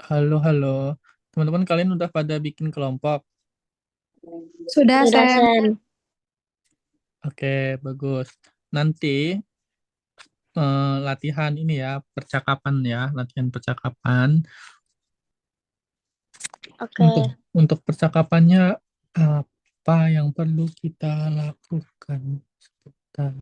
Halo, halo. Teman-teman kalian udah pada bikin kelompok? Sudah, Udah, Sam. Sen. Oke, bagus. Nanti latihan ini ya, percakapan ya, latihan percakapan. Untuk Oke. untuk percakapannya apa yang perlu kita lakukan? Sebentar.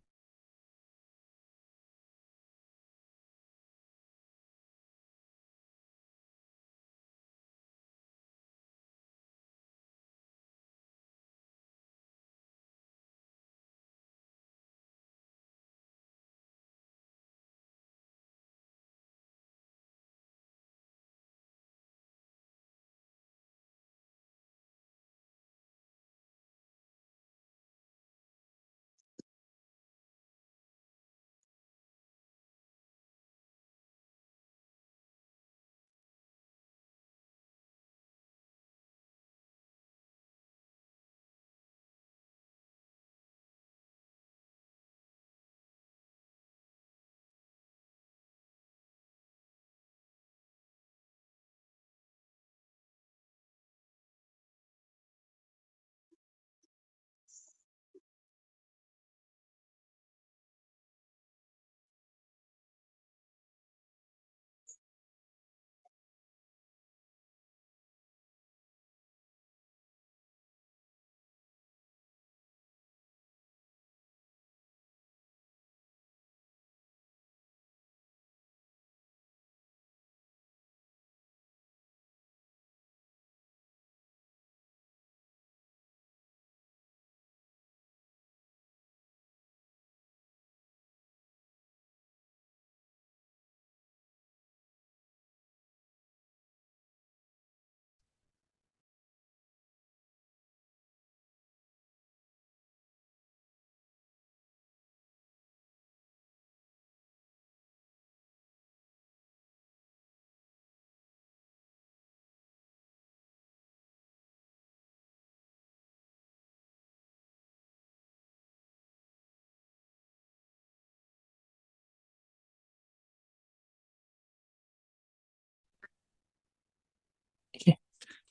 Oke.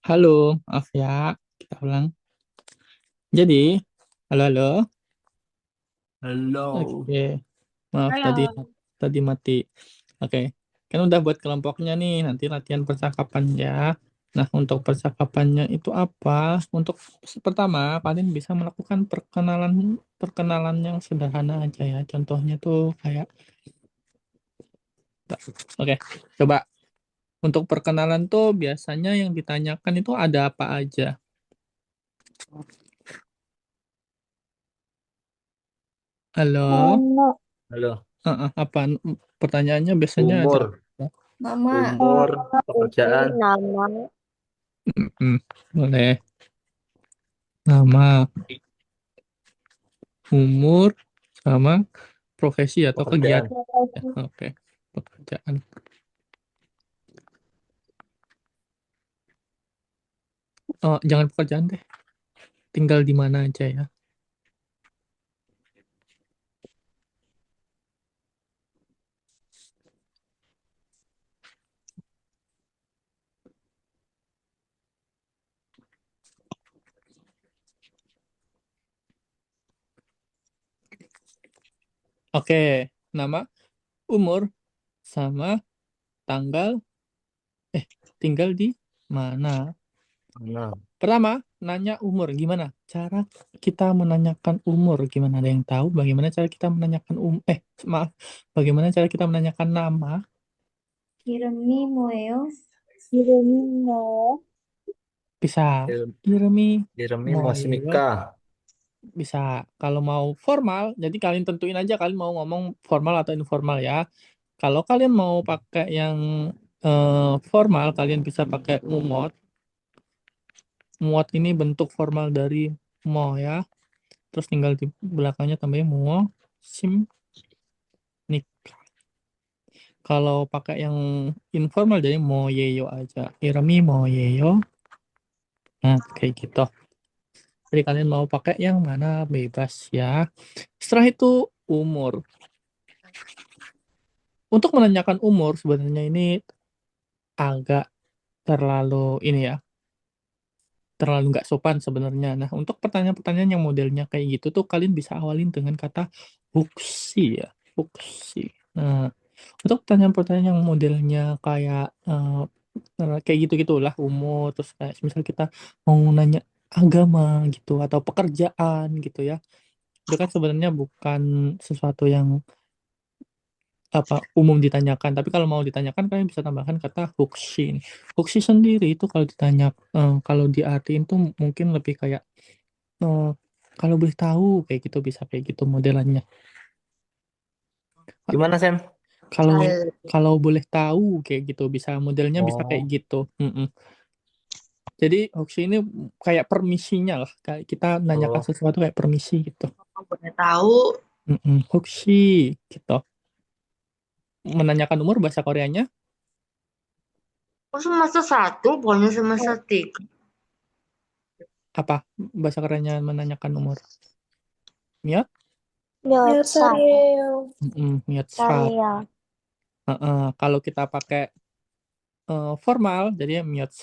Halo, maaf ya. Kita ulang. Jadi, halo, halo. Halo. Oke, maaf tadi Halo. tadi mati. Oke, kan udah buat kelompoknya nih, nanti latihan percakapan ya. Nah, untuk percakapannya itu apa? Untuk pertama, kalian bisa melakukan perkenalan perkenalan yang sederhana aja ya. Contohnya tuh kayak, oke, coba untuk perkenalan tuh biasanya yang ditanyakan itu ada apa aja. Halo, Halo. Halo. apa pertanyaannya biasanya ada Umur, apa? Mama, umur, Umur, pekerjaan, nama, Mm, boleh. Nama, umur, sama profesi atau pekerjaan. kegiatan. Ya, profesi. oke, pekerjaan. Oh, jangan pekerjaan deh. Tinggal di mana aja ya. Oke, nama, umur, sama tanggal, tinggal di mana. Nah, Pertama, nanya umur. Gimana cara kita menanyakan umur? Gimana, ada yang tahu bagaimana cara kita menanyakan maaf, bagaimana cara kita menanyakan nama? Hiremi Moeos. Kirimo, Bisa Il- Irmi Irmi masih Moyo. nikah. Bisa, kalau mau formal, jadi kalian tentuin aja kalian mau ngomong formal atau informal ya. Kalau kalian mau pakai yang formal, kalian bisa pakai umot. Muot ini bentuk formal dari mo ya. Terus tinggal di belakangnya tambahin mo, sim, nik. Kalau pakai yang informal jadi mo yeyo aja. Irami mo yeyo. Nah, kayak gitu. Jadi kalian mau pakai yang mana bebas ya. Setelah itu umur. Untuk menanyakan umur sebenarnya ini agak terlalu ini ya, terlalu nggak sopan sebenarnya. Nah, untuk pertanyaan-pertanyaan yang modelnya kayak gitu tuh kalian bisa awalin dengan kata huksi ya, huksi. Nah, untuk pertanyaan-pertanyaan yang modelnya kayak kayak gitu-gitulah umur, terus kayak misal kita mau nanya agama gitu atau pekerjaan gitu ya. Itu kan sebenarnya bukan sesuatu yang apa umum ditanyakan, tapi kalau mau ditanyakan kalian bisa tambahkan kata huksi. Huksi sendiri itu kalau ditanya kalau diartiin tuh mungkin lebih kayak eh, kalau boleh tahu kayak gitu, bisa kayak gitu modelannya. Gimana, Sam? Kalau kalau boleh tahu kayak gitu bisa modelnya bisa kayak Oh, gitu. Mm-mm. Jadi hoax ini kayak permisinya lah, kayak kita nanyakan oh. sesuatu kayak permisi gitu. Boleh tahu. Mm-mm. Hoaxi gitu. Menanyakan umur bahasa Koreanya Oh, semester 1, bukannya semester 3. apa? Bahasa Koreanya menanyakan umur. Miot? 몇 살이에요? Miot. Kalau kita pakai formal, jadi miot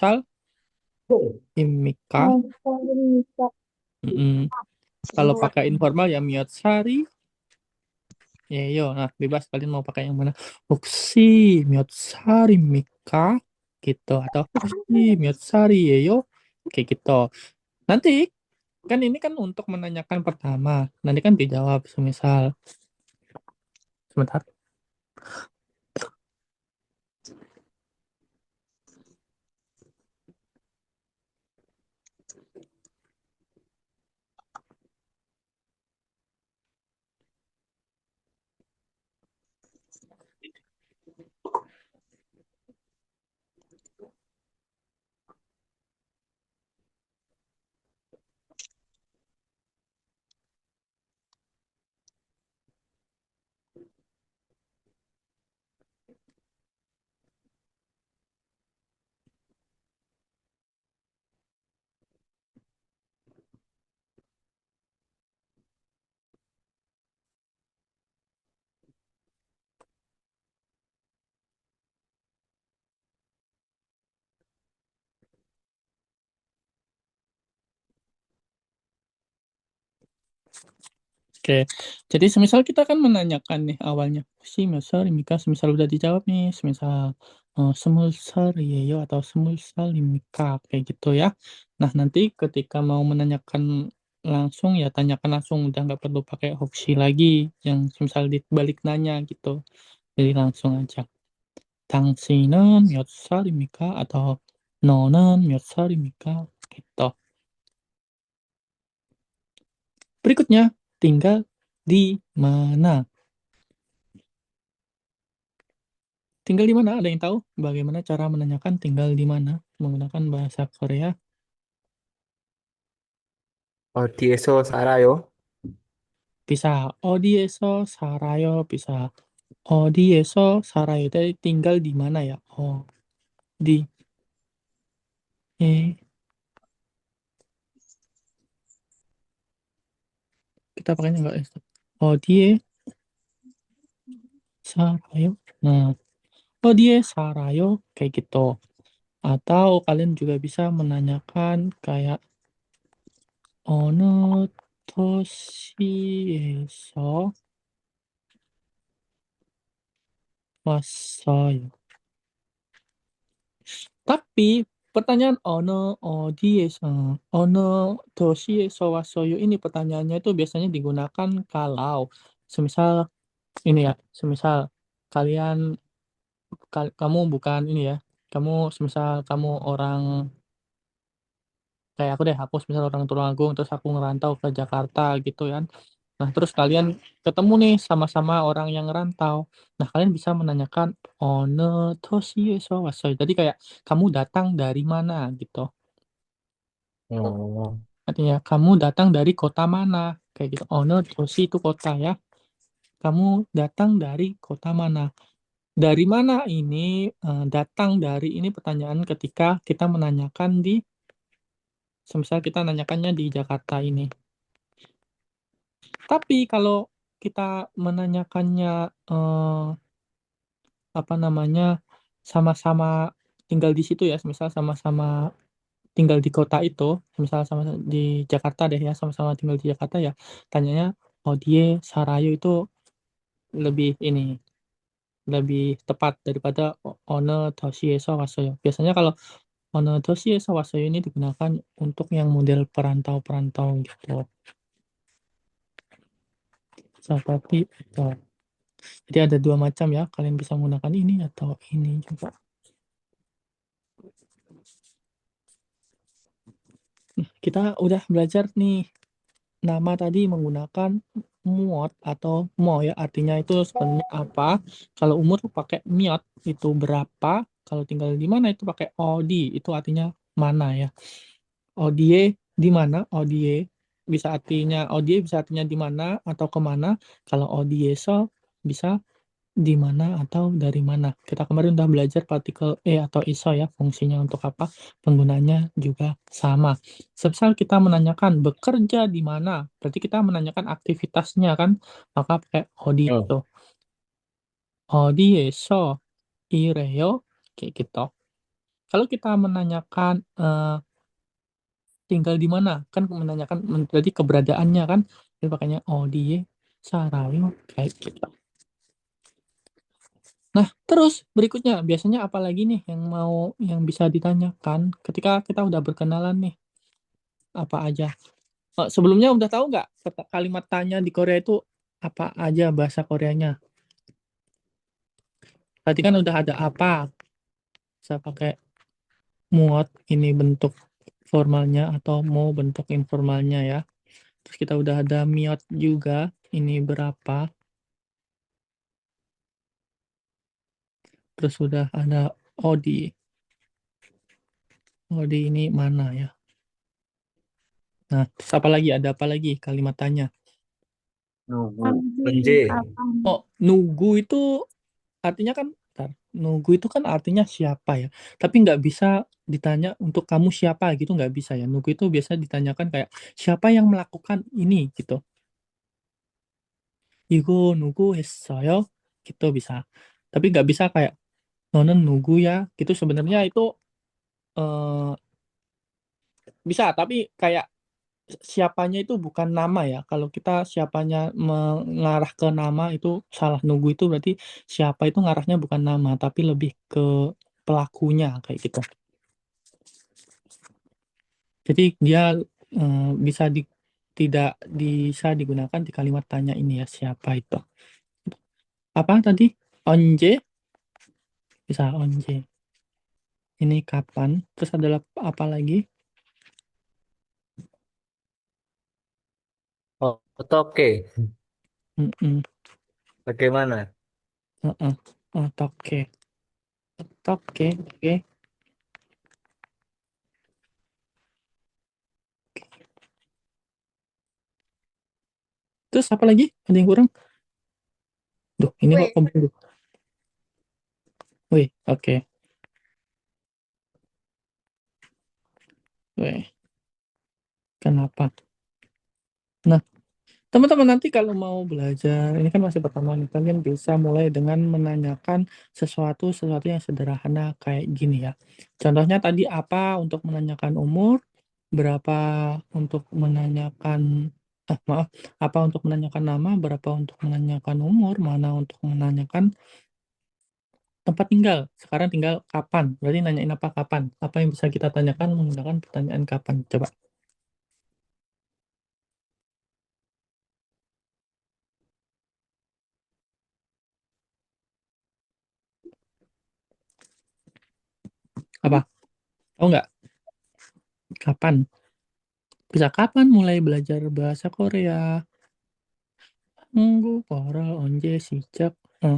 imika. Mm-mm. Kalau pakai informal ya miot sari. Ya, yo. Nah, bebas kalian mau pakai yang mana. Hoaxi miot sari mika gitu atau hoaxi miot sari yo kayak gitu. Nanti kan ini kan untuk menanyakan pertama. Nanti kan dijawab semisal sebentar. Oke, jadi semisal kita kan menanyakan nih awalnya, si misal Mika, semisal udah dijawab nih, semisal semulsal yeyo atau semulsal Mika, kayak gitu ya. Nah, nanti ketika mau menanyakan langsung ya tanyakan langsung, udah nggak perlu pakai hoaxi lagi, yang semisal dibalik nanya gitu. Jadi langsung aja. 당신은 몇 살입니까? atau 너는 몇 살입니까? gitu. Berikutnya, tinggal di mana? Tinggal di mana? Ada yang tahu bagaimana cara menanyakan tinggal di mana menggunakan bahasa Korea? 어디에서 살아요? Bisa 어디에서 살아요, bisa 어디에서 살아요. Jadi tinggal di mana ya? Oh, di eh kita pakainya enggak es. 어디에 살아요? Nah, 어디에 살아요? Kayak gitu. Atau kalian juga bisa menanyakan kayak 어느 도시에서 왔어요. Tapi pertanyaan ono 어디에서 어느 도시에서 왔어요 ini pertanyaannya itu biasanya digunakan kalau semisal ini ya, semisal kalian kamu bukan ini ya, kamu semisal kamu orang kayak aku deh, aku semisal orang Tulungagung terus aku ngerantau ke Jakarta gitu kan. Nah, terus kalian ketemu nih sama-sama orang yang ngerantau. Nah, kalian bisa menanyakan 어느 도시에서 왔어요. Jadi kayak kamu datang dari mana gitu. 어, Artinya kamu datang dari kota mana kayak gitu. 어느 도시 itu kota ya. Kamu datang dari kota mana? Dari mana ini datang dari ini pertanyaan ketika kita menanyakan di semisal kita nanyakannya di Jakarta ini. Tapi kalau kita menanyakannya apa namanya sama-sama tinggal di situ ya, misal sama-sama tinggal di kota itu, misal sama di Jakarta deh ya, sama-sama tinggal di Jakarta ya, tanyanya Odie Sarayu itu lebih ini, lebih tepat daripada One Toshieso Wasoyo. Biasanya kalau One Toshieso Wasoyo ini digunakan untuk yang model perantau-perantau gitu. Seperti itu. Jadi ada dua macam ya, kalian bisa menggunakan ini atau ini juga. Kita udah belajar nih nama tadi menggunakan muot atau mo ya, artinya itu sebenarnya apa. Kalau umur pakai miot itu berapa, kalau tinggal di mana itu pakai odi, itu artinya mana ya. Odie di mana, odie bisa artinya di mana atau kemana. Kalau odieso bisa di mana atau dari mana. Kita kemarin udah belajar partikel atau iso ya, fungsinya untuk apa, penggunanya juga sama. Semisal kita menanyakan bekerja di mana, berarti kita menanyakan aktivitasnya kan, maka pakai odi Oh. itu. Odieso ireo, kayak gitu. Kalau kita menanyakan tinggal di mana, kan menanyakan berarti keberadaannya kan, jadi pakainya odie sarayo, kayak gitu. Nah, terus berikutnya biasanya apa lagi nih yang bisa ditanyakan ketika kita udah berkenalan nih? Apa aja? Sebelumnya udah tahu nggak kalimat tanya di Korea itu apa aja bahasa Koreanya? Tadi kan udah ada apa, bisa pakai muot ini bentuk formalnya atau mau bentuk informalnya ya. Terus kita udah ada miot juga, ini berapa. Terus udah ada odi. Odi ini mana ya? Nah, terus apa lagi? Ada apa lagi kalimat tanya? Nunggu. Pagi, Benje. kapan? Oh, nunggu itu artinya kan, bentar, nunggu itu kan artinya siapa ya. Tapi nggak bisa ditanya untuk kamu siapa gitu, nggak bisa ya. Nunggu itu biasa ditanyakan kayak siapa yang melakukan ini gitu. Igo nunggu 했어요 gitu bisa. Tapi nggak bisa kayak nonen nunggu ya gitu. Sebenarnya itu eh, bisa, tapi kayak siapanya itu bukan nama ya. Kalau kita siapanya mengarah ke nama itu salah. Nunggu itu berarti siapa itu ngarahnya bukan nama, tapi lebih ke pelakunya kayak gitu. Jadi dia bisa tidak bisa digunakan di kalimat tanya ini ya, siapa itu. Apa tadi? Onje, bisa onje. Ini kapan? Terus adalah apa lagi? Oh, oke. Mm-mm. Bagaimana? Uh-uh. Oke. Oke. Oke. Terus apa lagi? Ada yang kurang? Duh, ini kok Weh, keburu. Wih, oke. Wih, kenapa? Nah, teman-teman nanti kalau mau belajar, ini kan masih pertama nih, kalian bisa mulai dengan menanyakan sesuatu yang sederhana kayak gini ya. Contohnya tadi apa untuk menanyakan umur, berapa untuk menanyakan, maaf, apa untuk menanyakan nama, berapa untuk menanyakan umur, mana untuk menanyakan tempat tinggal. Sekarang tinggal kapan, berarti nanyain apa kapan. Apa yang bisa kita tanyakan menggunakan pertanyaan kapan. Coba, apa? Tahu nggak? Kapan? Bisa kapan mulai belajar bahasa Korea? 한국어를 언제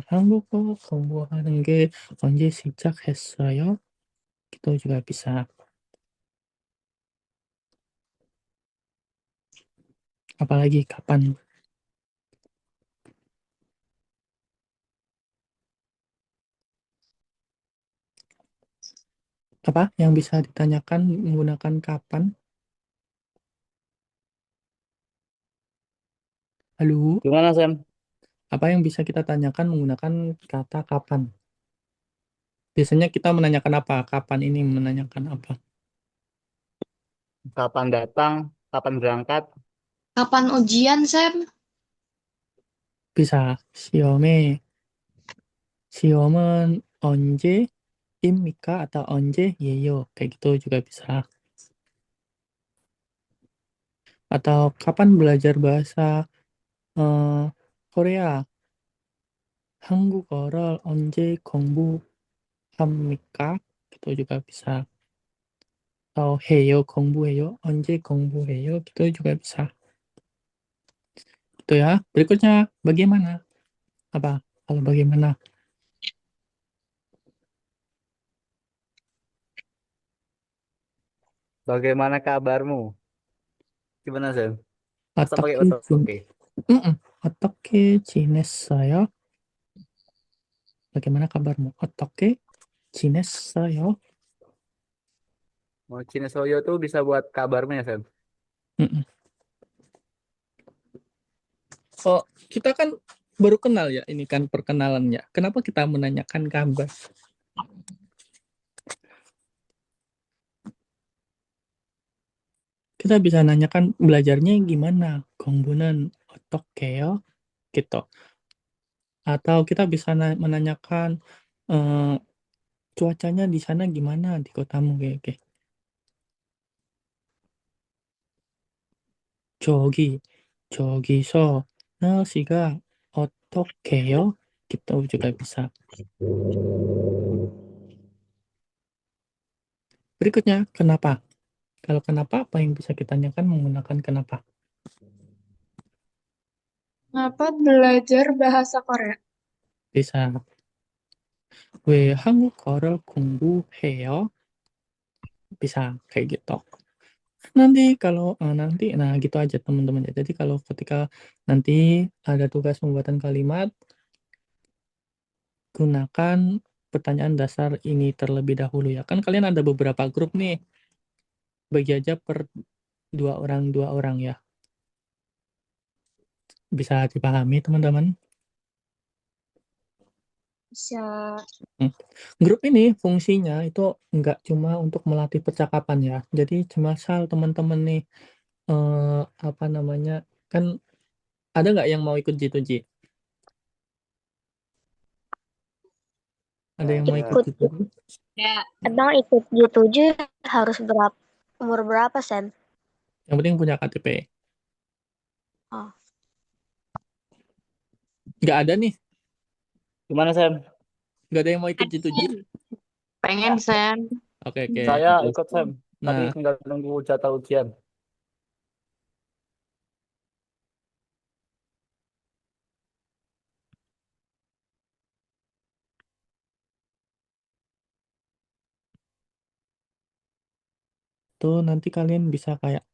한국어 공부하는 게 언제 시작했어요? Itu juga bisa. Apalagi kapan? Apa yang bisa ditanyakan menggunakan kapan? Halo? Gimana, Sam? Apa yang bisa kita tanyakan menggunakan kata kapan? Biasanya kita menanyakan apa? Kapan ini menanyakan apa? Kapan datang? Kapan berangkat? Kapan ujian, Sam? Bisa 시험은 언제입니까? atau 언제예요? Kayak gitu juga bisa. Atau kapan belajar bahasa Korea? 한국어를 언제 공부합니까? Gitu juga bisa. Atau 해요, 공부해요, 언제 공부해요? Gitu juga bisa. Itu ya. Berikutnya bagaimana? Apa? Kalau bagaimana? Bagaimana kabarmu? Gimana, Sam? Masa pakai 어떻게 지, otoke? 어떻게 지냈어요? Bagaimana kabarmu? 어떻게 지냈어요? Mau Cine Soyo tuh bisa buat kabarnya, Sam. Mm-mm. Oh, kita kan baru kenal ya, ini kan perkenalannya. Kenapa kita menanyakan kabar? Kita bisa nanyakan belajarnya gimana? 공부는 어떻게요? Gitu. Atau kita bisa menanyakan eh, cuacanya di sana gimana di kotamu kayak kayak. 저기 저기서 날씨가 어떻게요? Gitu juga bisa. Berikutnya, kenapa? Kalau kenapa, apa yang bisa kita tanyakan menggunakan kenapa? Kenapa belajar bahasa Korea? Bisa. 왜 한국어를 공부해요? Bisa kayak gitu. Nah gitu aja teman-teman ya. Jadi kalau ketika nanti ada tugas pembuatan kalimat, gunakan pertanyaan dasar ini terlebih dahulu ya. Kan kalian ada beberapa grup nih, bagi aja per dua orang ya. Bisa dipahami teman-teman? Bisa. Hmm. Grup ini fungsinya itu nggak cuma untuk melatih percakapan ya. Jadi cuma asal teman-teman nih apa namanya, kan ada nggak yang mau ikut G2G? Ada yang mau ikut Ikut. G2G? Ya. Emang ikut G7 harus berapa? Umur berapa, Sam? Yang penting punya KTP. Oh. Nggak ada nih, Gimana, Sam? nggak ada yang mau ikut G2G. Pengen, Sam. Oke, oke. Saya ikut, Sam. Tapi Nah, tinggal nunggu jadwal ujian. tuh nanti kalian bisa kayak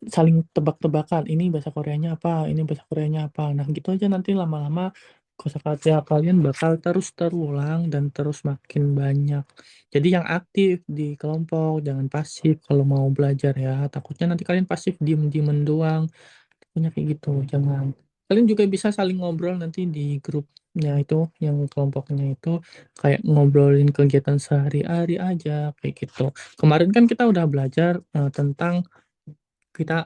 saling tebak-tebakan. Ini bahasa Koreanya apa? Ini bahasa Koreanya apa? Nah, gitu aja nanti lama-lama kosakata kalian bakal terus terulang dan terus makin banyak. Jadi yang aktif di kelompok, jangan pasif kalau mau belajar ya. Takutnya nanti kalian pasif diem-diemen doang. Takutnya kayak gitu, jangan. Kalian juga bisa saling ngobrol nanti di grupnya itu, yang kelompoknya itu kayak ngobrolin kegiatan sehari-hari aja kayak gitu. Kemarin kan kita udah belajar tentang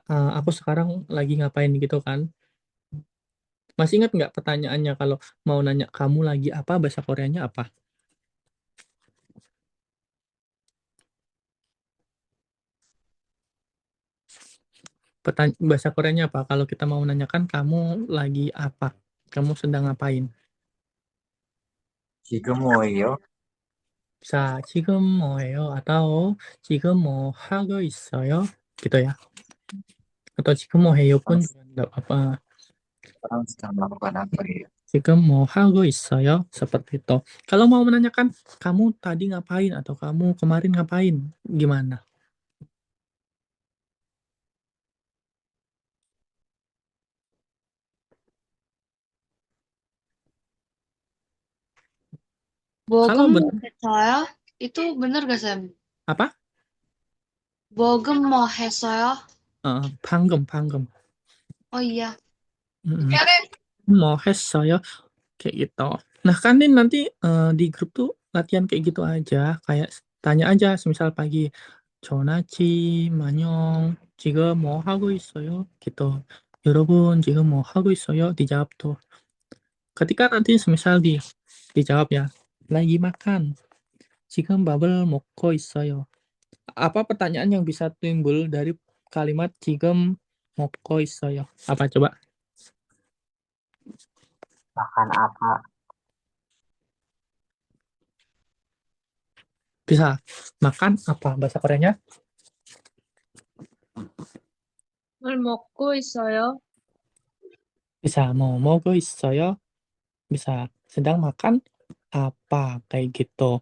aku sekarang lagi ngapain gitu kan. Masih ingat nggak pertanyaannya kalau mau nanya kamu lagi apa, bahasa Koreanya apa? Bahasa Koreanya apa? Kalau kita mau menanyakan kamu lagi apa? Kamu sedang ngapain? 지금 뭐예요? Bisa 지금 뭐예요? Atau 지금 뭐 하고 있어요? Gitu ya. Atau 지금 뭐 해요 pun juga nggak apa. Sekarang sedang melakukan apa ya? 지금 뭐 하고 있어요? Seperti itu. Kalau mau menanyakan kamu tadi ngapain atau kamu kemarin ngapain? Gimana? Kalau Bogem benar saya itu bener gak, Sam? apa? Bogem mau saya. 방금. Oh iya. Mm-mm. Oke deh. 뭐 했어요? Kayak gitu. Nah, kan Nin, nanti di grup tuh latihan kayak gitu aja, kayak tanya aja, semisal pagi, 전화치, 만영, 지금 뭐 하고 있어요? gitu. 여러분, 지금 뭐 하고 있어요? Dijawab tuh. Ketika nanti semisal dijawab ya, lagi makan, 지금 밥을 먹고 있어요. Apa pertanyaan yang bisa timbul dari kalimat 지금 먹고 있어요? Apa coba? Makan apa? Bisa makan apa bahasa Koreanya? 뭘 먹고 있어요? Bisa mau 먹고 있어요? Bisa sedang makan apa kayak gitu.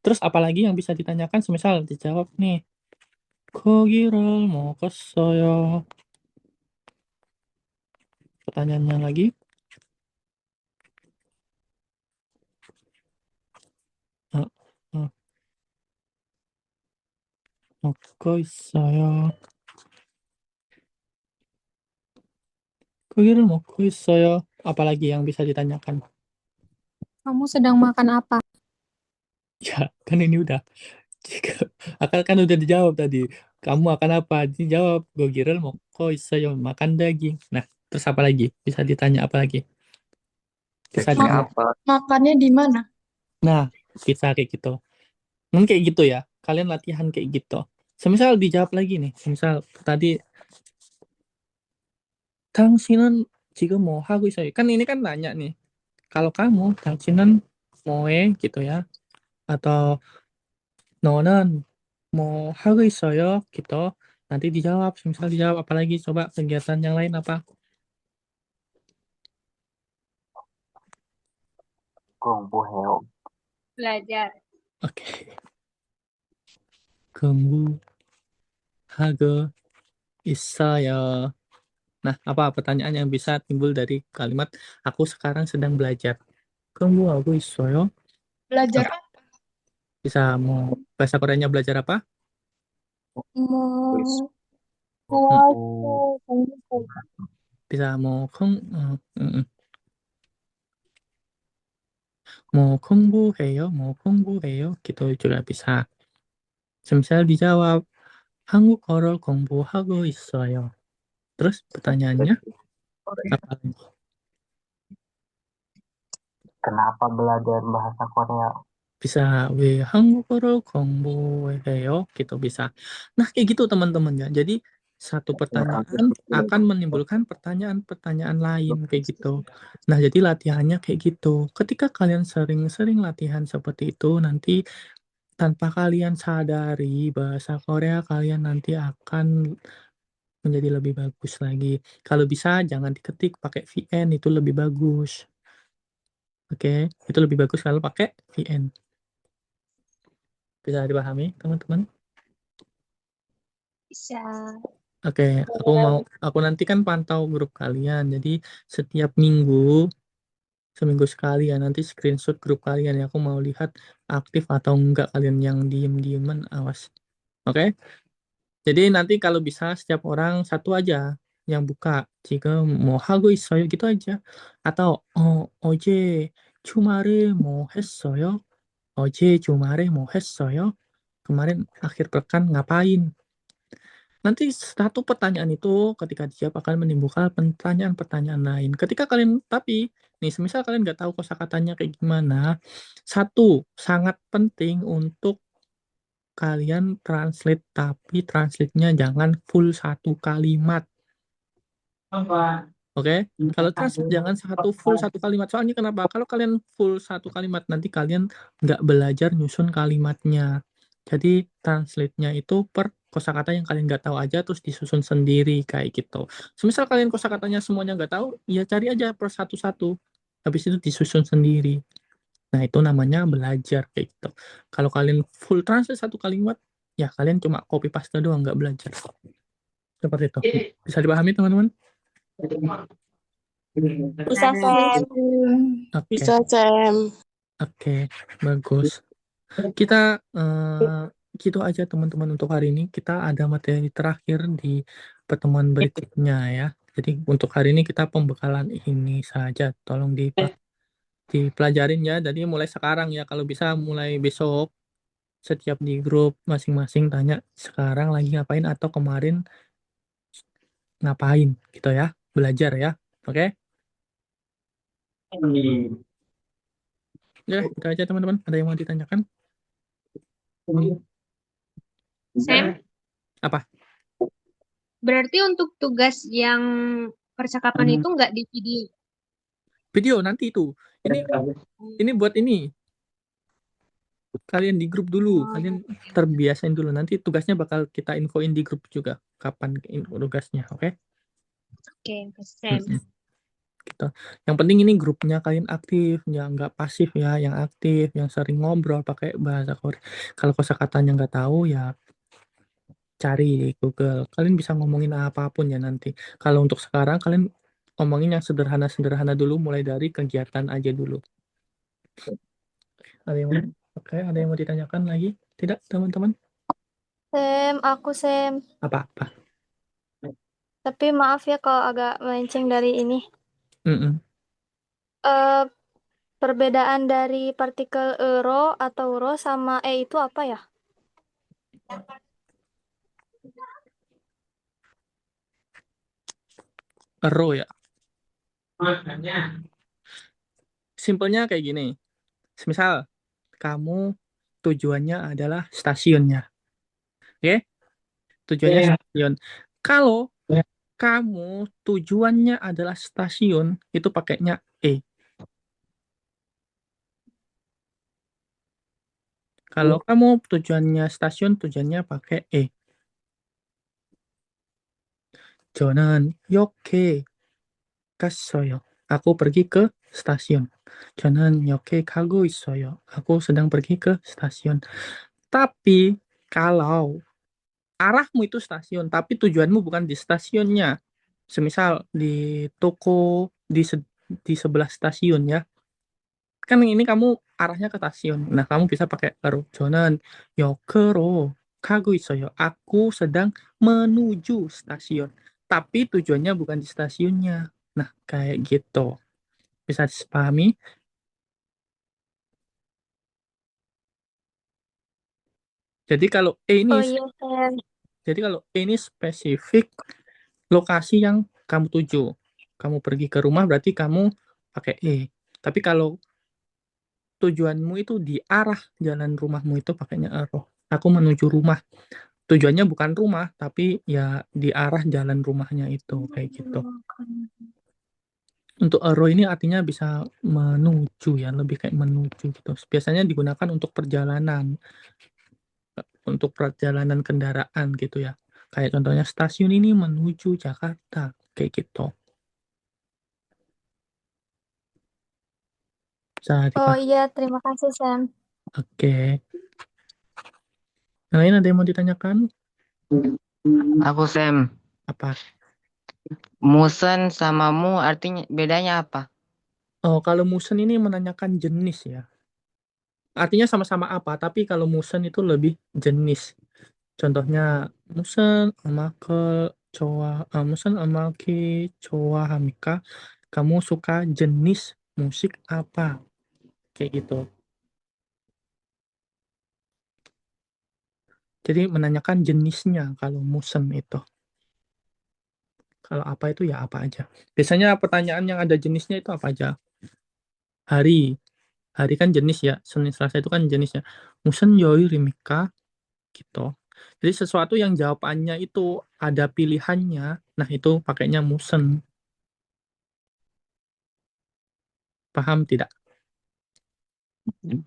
Terus apalagi yang bisa ditanyakan semisal dijawab nih. 고기를 먹었어요. Pertanyaannya lagi. 어, 어, 먹고 있어요. 고기를 먹고 있어요. Apalagi yang bisa ditanyakan? Kamu sedang makan apa? Ya, kan ini udah. Jika akan kan udah dijawab tadi. Kamu akan apa? Dijawab. 고기를 먹고 있어요. Makan daging. Nah, terus apa lagi? Bisa ditanya apa lagi? Bisa Daging ditanya. apa? Makannya di mana? Nah, bisa kayak gitu. Kayak gitu ya. Kalian latihan kayak gitu. Semisal dijawab lagi nih. Semisal tadi 당신은 지금 뭐 하고 있어요? Kan ini kan nanya nih. Kalau kamu, 당신은 뭐해? Gitu ya. Atau 너는 뭐 하고 있어요? Gitu. Nanti dijawab. Semisal dijawab apalagi coba kegiatan yang lain apa? 공부해요. Belajar. Oke. 공부하고 있어요. Nah, apa pertanyaan yang bisa timbul dari kalimat aku sekarang sedang belajar? 공부하고 있어요? Belajar Apa? Bisa mau bahasa Koreanya belajar apa? Wis. Mau 공부. Bisa mau 공부해요? mau 공부해요? Gitu juga bisa. Semisal dijawab 한국어를 공부하고 있어요. Terus pertanyaannya Korea. apa lagi? Kenapa belajar bahasa Korea? Bisa 왜 한국어를 공부해요? Gitu bisa. Nah, kayak gitu teman-teman ya. Jadi satu pertanyaan akan menimbulkan pertanyaan-pertanyaan lain kayak gitu. Nah, jadi latihannya kayak gitu. Ketika kalian sering-sering latihan seperti itu, nanti tanpa kalian sadari bahasa Korea kalian nanti akan menjadi lebih bagus lagi. Kalau bisa jangan diketik pakai VN, itu lebih bagus. Oke, itu lebih bagus kalau pakai VN. Bisa dipahami, teman-teman? bisa. Oke, aku nanti kan pantau grup kalian. Jadi setiap minggu, seminggu sekali ya, nanti screenshot grup kalian ya. Aku mau lihat aktif atau enggak kalian yang diem-dieman, awas. Oke? Jadi nanti kalau bisa setiap orang satu aja yang buka. Jika mau 하고 있어요 gitu aja. Atau 어제 주말에 뭐 했어요? 어제 주말에 뭐 했어요? Kemarin akhir pekan ngapain? Nanti satu pertanyaan itu ketika dijawab akan menimbulkan pertanyaan-pertanyaan lain. Ketika kalian, tapi nih, semisal kalian nggak tahu kosakatanya kayak gimana, satu, sangat penting untuk kalian translate, tapi translate-nya jangan full satu kalimat. Oke? Kalau translate jangan full satu kalimat. Soalnya kenapa? Kalau kalian full satu kalimat, nanti kalian nggak belajar nyusun kalimatnya. Jadi translate-nya itu per kosakata yang kalian nggak tahu aja terus disusun sendiri kayak gitu. Semisal kalian kosakatanya semuanya nggak tahu, ya cari aja per satu-satu. Habis itu disusun sendiri. Nah, itu namanya belajar kayak gitu. Kalau kalian full translate satu kalimat, ya kalian cuma copy paste doang, nggak belajar. Seperti itu. Bisa dipahami, teman-teman? Bisa, Sam. Oke. Bisa, Sam. Oke, bagus. Kita gitu aja teman-teman untuk hari ini. Kita ada materi terakhir di pertemuan berikutnya ya. Jadi untuk hari ini kita pembekalan ini saja. Tolong dipelajarin ya. Jadi mulai sekarang ya, kalau bisa mulai besok setiap di grup masing-masing tanya sekarang lagi ngapain atau kemarin ngapain gitu ya. Belajar ya. Oke? Ya, itu aja teman-teman. Ada yang mau ditanyakan? Sam, Apa? berarti untuk tugas yang percakapan itu nggak di video. Video nanti itu. Ini buat ini. Kalian di grup dulu. Kalian terbiasain dulu. Nanti tugasnya bakal kita infoin di grup juga. Kapan tugasnya. Oke? Oke, Sam. Gitu. Yang penting ini grupnya kalian aktif, ya nggak pasif ya, yang aktif, yang sering ngobrol pakai bahasa Korea. Kalau kosakatanya nggak tahu ya cari di Google. Kalian bisa ngomongin apapun ya nanti. Kalau untuk sekarang kalian ngomongin yang sederhana-sederhana dulu, mulai dari kegiatan aja dulu. Ada yang Oke, ada yang mau ditanyakan lagi? Tidak, teman-teman? Aku Sam. Apa-apa? Tapi maaf ya kalau agak melenceng dari ini. Mm-mm. Eh, Perbedaan dari partikel ro atau ro sama itu apa ya? Ero ya. Simpelnya kayak gini. Misal kamu tujuannya adalah stasiunnya. Oke? Tujuannya stasiun. Kalau kamu tujuannya adalah stasiun, itu pakainya E. Kalau kamu tujuannya stasiun, tujuannya pakai E. Jonan yoke kasoyo. Aku pergi ke stasiun. Jonan yoke kago isoyo. Aku sedang pergi ke stasiun. Tapi kalau arahmu itu stasiun, tapi tujuanmu bukan di stasiunnya. Semisal di toko di sebelah stasiun ya. Kan ini kamu arahnya ke stasiun. Nah, kamu bisa pakai ero. Jonan yokero kago isoyo. Aku sedang menuju stasiun. Tapi tujuannya bukan di stasiunnya. Nah, kayak gitu. Bisa dipahami? Jadi kalau E ini Oh iya, Sam. Jadi kalau ini spesifik lokasi yang kamu tuju. Kamu pergi ke rumah berarti kamu pakai E. Tapi kalau tujuanmu itu di arah jalan rumahmu itu pakainya ero. Aku menuju rumah. Tujuannya bukan rumah, tapi ya di arah jalan rumahnya itu kayak gitu. Untuk ero ini artinya bisa menuju ya, lebih kayak menuju gitu. Biasanya digunakan untuk perjalanan kendaraan gitu ya. Kayak contohnya stasiun ini menuju Jakarta, kayak gitu. Bisa Oh dipahami? iya, terima kasih Sam. Oke. Yang lain ada yang mau ditanyakan? Aku Sam, Apa? musen sama mu artinya bedanya apa? Oh, kalau musen ini menanyakan jenis ya. Artinya sama-sama apa, tapi kalau musen itu lebih jenis. Contohnya, musen amake musen amaki chowa hamika. Kamu suka jenis musik apa? Kayak gitu. Jadi menanyakan jenisnya kalau musen itu. Kalau apa itu ya apa aja. Biasanya pertanyaan yang ada jenisnya itu apa aja? Hari. Hari kan jenis ya. Senin Selasa itu kan jenisnya. Musen yoi rimika gitu. Jadi sesuatu yang jawabannya itu ada pilihannya. Nah, itu pakainya musen. Paham tidak?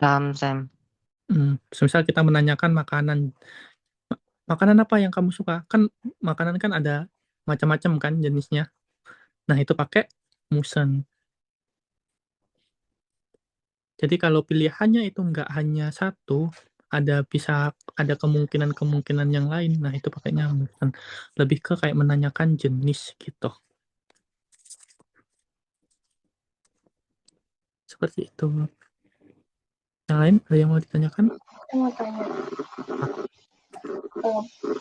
Paham Sam. Misal kita menanyakan makanan. Makanan apa yang kamu suka? Kan makanan kan ada macam-macam kan jenisnya. Nah, itu pakai musen. Jadi kalau pilihannya itu nggak hanya satu, bisa ada kemungkinan-kemungkinan yang lain. Nah, itu pakainya musen. Lebih ke kayak menanyakan jenis gitu. Seperti itu. Yang lain ada yang mau ditanyakan? Saya mau tanya,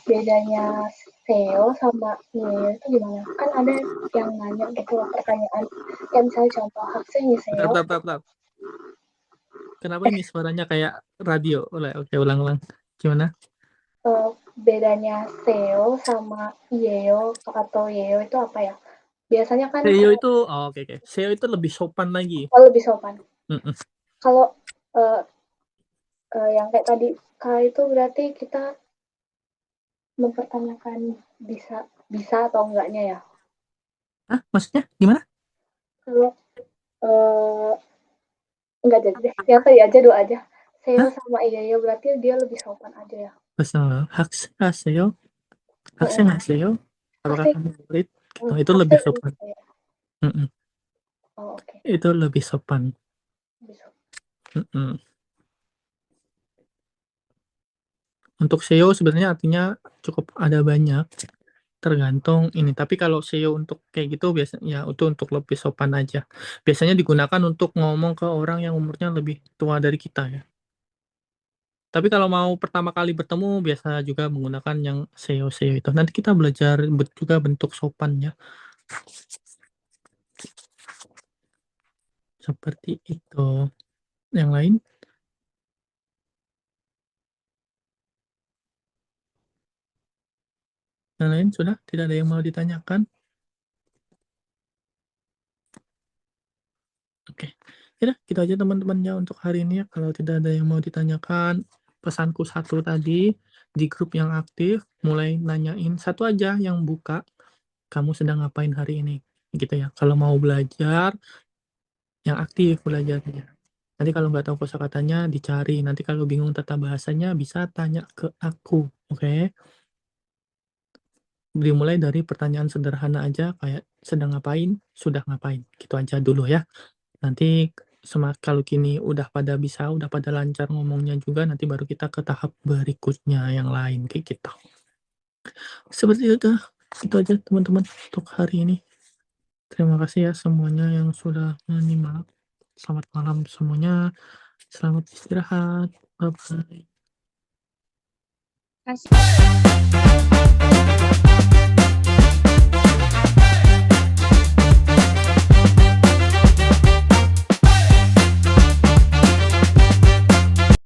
bedanya SEO sama SEO itu gimana? Kan ada yang nanya gitu loh pertanyaan. Yang misalnya contoh haknya SEO. Bentar. Kenapa ini suaranya kayak radio? Oke, ulang-ulang. Gimana? Bedanya seo sama ieo atau yeo itu apa ya? Biasanya kan Seo itu, oke. Seo itu lebih sopan lagi. lebih sopan. Mm-mm. Kalau yang kayak tadi itu berarti kita mempertanyakan bisa atau enggaknya ya? Hah? Maksudnya gimana? Kalau enggak jadi deh. Yang tadi aja dua aja. Seo Hah? sama ieo berarti dia lebih sopan aja ya. Bahasa Hakseo? Hakseo? Apakah Asik. kamu murid? Itu lebih sopan. Mm-mm. Oh, oke. Itu lebih sopan. Lebih sopan. Mm-mm. Untuk SEO sebenarnya artinya cukup ada banyak, tergantung ini. Tapi kalau SEO untuk kayak gitu biasanya itu untuk lebih sopan aja. Biasanya digunakan untuk ngomong ke orang yang umurnya lebih tua dari kita ya. Tapi kalau mau pertama kali bertemu biasa juga menggunakan yang SEO itu. Nanti kita belajar juga bentuk sopannya. Seperti itu. Yang lain? Yang lain sudah? Tidak ada yang mau ditanyakan? Oke. Ya udah, gitu aja teman-teman ya untuk hari ini ya. Kalau tidak ada yang mau ditanyakan, pesanku satu tadi, di grup yang aktif, mulai nanyain satu aja yang buka, kamu sedang ngapain hari ini? Gitu ya. Kalau mau belajar, yang aktif belajarnya. Nanti kalau nggak tahu kosakatanya, dicari. Nanti kalau bingung tata bahasanya, bisa tanya ke aku. Oke? Dimulai dari pertanyaan sederhana aja, kayak sedang ngapain, sudah ngapain. Gitu aja dulu ya. Nanti kalau kini udah pada bisa, udah pada lancar ngomongnya juga, nanti baru kita ke tahap berikutnya yang lain kayak gitu. Seperti itu aja teman-teman untuk hari ini. Terima kasih ya semuanya yang sudah menyimak. Selamat malam semuanya. Selamat istirahat. Bye-bye. Kasih.